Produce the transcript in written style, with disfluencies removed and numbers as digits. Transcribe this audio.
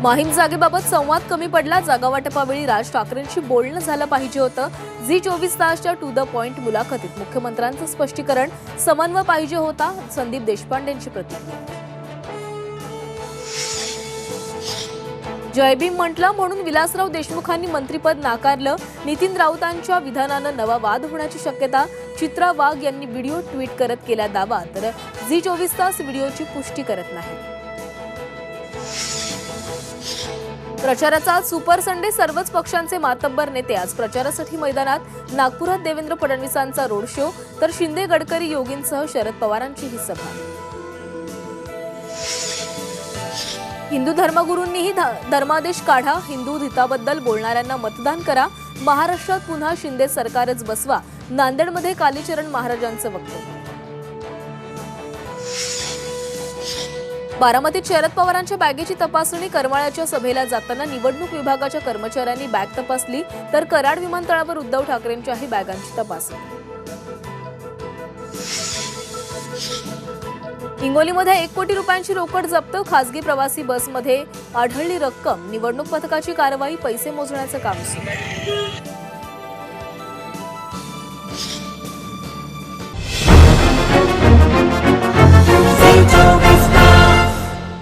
माहीम जागेबाबत संवाद कमी पडला। जागा वाटपावेळी राज ठाकरेंशी बोलणं झालं पाहिजे होतं। झी 24 तासच्या टू द पॉइंट मुलाखतीत मुख्यमंत्र्यांचं स्पष्टीकरण, समन्वय पाहिजे होता। संदीप देशपांडेंची प्रतिक्रिया। जय भीम म्हटलं म्हणून विलासराव देशमुखांनी मंत्रिपद नाकारलं। नितीन राऊतांच्या विधानानं नवा वाद होण्याची शक्यता। चित्रा वाघ यांनी व्हिडिओ ट्विट करत केला दावा, तर झी 24 तास व्हिडिओची पुष्टी करत नाही। प्रचाराचा सुपर संडे, सर्वच पक्षांचे मातब्बर नेते आज प्रचारासाठी मैदानात। नागपुरात देवेंद्र फडणवीसांचा रोड शो, तर शिंदे, गडकरी, योगींसह शरद पवारांची ही सभा। हिंदू धर्मगुरूंनीही धर्मादेश काढा, हिंदू हिताबद्दल बोलणाऱ्यांना मतदान करा, महाराष्ट्रात पुन्हा शिंदे सरकारच बसवा, नांदेडमध्ये कालीचरण महाराजांचं वक्तव्य। बारामतीत शरद पवारांच्या बॅगेची तपासणी, करमाळ्याच्या सभेला जाताना निवडणूक विभागाच्या कर्मचाऱ्यांनी बॅग तपासली, तर कराड विमानतळावर उद्धव ठाकरेंच्याही बॅगांची तपासणी। हिंगोलीमध्ये 1 कोटी रुपयांची रोकड जप्त, खासगी प्रवासी बसमध्ये आढळली रक्कम, निवडणूक पथकाची कारवाई, पैसे मोजण्याचं काम सुरू।